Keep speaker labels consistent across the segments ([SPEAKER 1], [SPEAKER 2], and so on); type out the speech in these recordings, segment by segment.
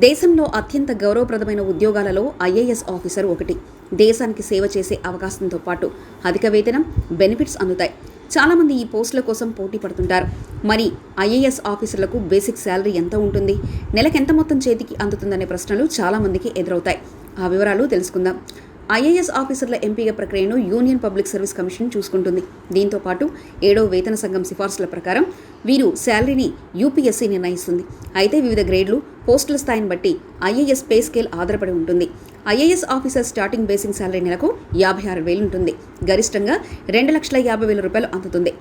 [SPEAKER 1] దేశంలో అత్యంత గౌరవప్రదమైన ఉద్యోగాలలో ఐఏఎస్ ఆఫీసర్ ఒకటి. దేశానికి సేవ చేసే అవకాశంతో పాటు అధిక వేతనం, బెనిఫిట్స్ అందుతాయి. చాలామంది ఈ పోస్టుల కోసం పోటీ పడుతుంటారు. మరి ఐఏఎస్ ఆఫీసర్లకు బేసిక్ శాలరీ ఎంత ఉంటుంది, నెలకు ఎంత మొత్తం చేతికి అందుతుందనే ప్రశ్నలు చాలామందికి ఎదురవుతాయి. ఆ వివరాలు తెలుసుకుందాం. ఐఏఎస్ ఆఫీసర్ల ఎంపిక ప్రక్రియను యూనియన్ పబ్లిక్ సర్వీస్ కమిషన్ చూసుకుంటుంది. దీంతో పాటు 7వ వేతన సంఘం సిఫార్సుల ప్రకారం వీరు శాలరీని యూపీఎస్సీ నిర్ణయిస్తుంది. అయితే వివిధ గ్రేడ్లు, పోస్టుల స్థాయిని బట్టి ఐఏఎస్ పే స్కేల్ ఆధారపడి ఉంటుంది. IAS officer starting basic salary నెలకు 56,000 ఉంటుంది. గరిష్టంగా 2,50,000 రూపాయలు అందుతుంది.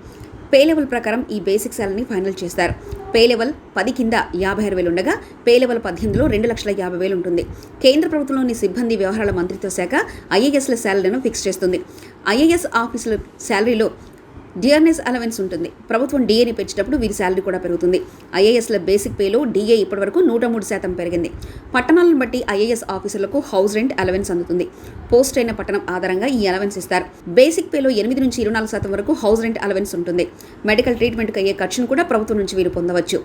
[SPEAKER 1] పే లెవెల్ ప్రకారం ఈ బేసిక్ శాలరీని ఫైనల్ చేస్తారు. పే లెవెల్ 10 కింద 56,000 ఉండగా పే లెవెల్ 18లో 2,50,000 ఉంటుంది. కేంద్ర ప్రభుత్వంలోని సిబ్బంది వ్యవహారాల మంత్రిత్వ శాఖ ఐఏఎస్ల శాలరీలను ఫిక్స్ చేస్తుంది. ఐఏఎస్ ఆఫీసుల శాలరీలో డిఆర్ఎస్ అలవెన్స్ ఉంటుంది. ప్రభుత్వం డిఏని పెంచేటప్పుడు వీరి శాలరీ కూడా పెరుగుతుంది. ఐఏఎస్ల బేసిక్ పేలో డిఏ ఇప్పటివరకు 103% పెరిగింది. పట్టణాలను బట్టి ఐఏఎస్ ఆఫీసర్లకు హౌస్ రెంట్ అలవెన్స్ అందుతుంది. పోస్ట్ అయిన పట్టణం ఆధారంగా ఈ అలవెన్స్ ఇస్తారు. బేసిక్ పేలో 8 నుంచి 24% వరకు హౌస్ రెంట్ అలవెన్స్ ఉంటుంది. మెడికల్ ట్రీట్మెంట్కి అయ్యే ఖర్చును కూడా ప్రభుత్వం నుంచి వీరు పొందవచ్చు.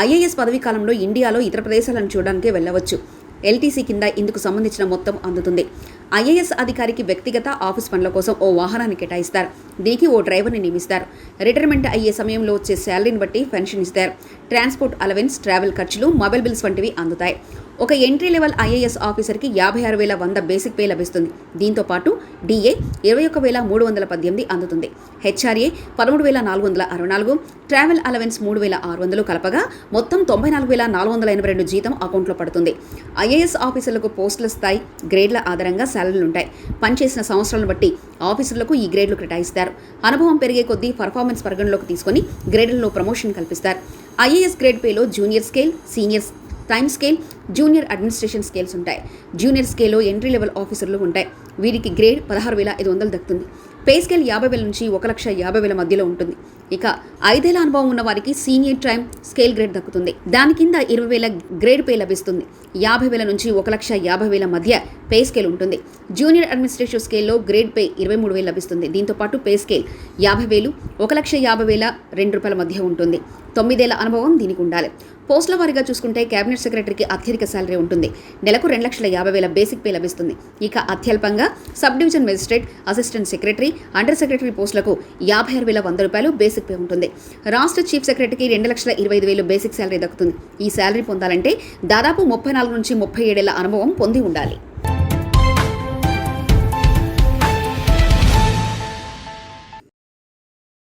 [SPEAKER 1] ఐఏఎస్ పదవీ కాలంలో ఇండియాలో ఇతర ప్రదేశాలను చూడడానికి వెళ్ళవచ్చు. ఎల్టీసీ కింద ఇందుకు సంబంధించిన మొత్తం అందుతుంది. ఐఏఎస్ అధికారికి వ్యక్తిగత ఆఫీస్ పనుల కోసం ఓ వాహనాన్ని కేటాయిస్తారు. దీనికి ఓ డ్రైవర్ని నియమిస్తారు. రిటైర్మెంట్ అయ్యే సమయంలో వచ్చే శాలరీని బట్టి పెన్షన్ ఇస్తారు. ట్రాన్స్పోర్ట్ అలవెన్స్, ట్రావెల్ ఖర్చులు, మొబైల్ బిల్స్ వంటివి అందుతాయి. ఒక ఎంట్రీ లెవెల్ ఐఏఎస్ ఆఫీసర్కి 56,100 బేసిక్ పే లభిస్తుంది. దీంతో పాటు డిఏ 21,318 అందుతుంది. హెచ్ఆర్ఏ 13,464, ట్రావెల్ అలవెన్స్ 3,600 కలపగా మొత్తం 94,482 జీతం అకౌంట్లో పడుతుంది. ఐఏఎస్ ఆఫీసర్లకు పోస్టుల స్థాయి, గ్రేడ్ల ఆధారంగా శాలరీలు ఉంటాయి. పనిచేసిన సంవత్సరాలను బట్టి ఆఫీసర్లకు ఈ గ్రేడ్లు కేటాయిస్తారు. అనుభవం పెరిగే కొద్దీ పర్ఫార్మెన్స్ పరిగణలోకి తీసుకొని గ్రేడ్లలో ప్రమోషన్ కల్పిస్తారు. ఐఏఎస్ గ్రేడ్ పేలో junior scale, senior time scale, junior administration scales ఉంటాయి. జూనియర్ స్కేల్లో ఎంట్రీ లెవెల్ ఆఫీసర్లు ఉంటాయి. వీరికి గ్రేడ్ 16,500 దక్కుతుంది. పే స్కేల్ 50,000 నుంచి 1,50,000 మధ్యలో ఉంటుంది. ఇక 5 ఏళ్ల అనుభవం ఉన్న వారికి సీనియర్ టైమ్ స్కేల్ గ్రేడ్ దక్కుతుంది. దాని కింద 20,000 గ్రేడ్ పే లభిస్తుంది. 50,000 నుంచి 1,50,000 మధ్య పే స్కేల్ ఉంటుంది. జూనియర్ అడ్మినిస్ట్రేటివ్ స్కేల్లో గ్రేడ్ పే 23,000 లభిస్తుంది. దీంతో పాటు పే స్కేల్ 50,000, 1,50,002 రూపాయల మధ్య ఉంటుంది. 9 ఏళ్ల అనుభవం దీనికి ఉండాలి. పోస్టుల వారీగా చూసుకుంటే కేబినెట్ సెక్రటరీకి అత్యధిక శాలరీ ఉంటుంది. నెలకు 2,50,000 బేసిక్ పే లభిస్తుంది. ఇక అత్యల్పంగా sub division magistrate, assistant secretary, under secretary పోస్టులకు 56,100 రూపాయలు బేసిక్ పే ఉంటుంది. రాష్ట్ర చీఫ్ సెక్రటరీకి 2,25,000 బేసిక్ శాలరీ దక్కుతుంది. ఈ శాలరీ పొందాలంటే దాదాపు 34 నుంచి 37 ఏళ్ల అనుభవం పొంది ఉండాలి.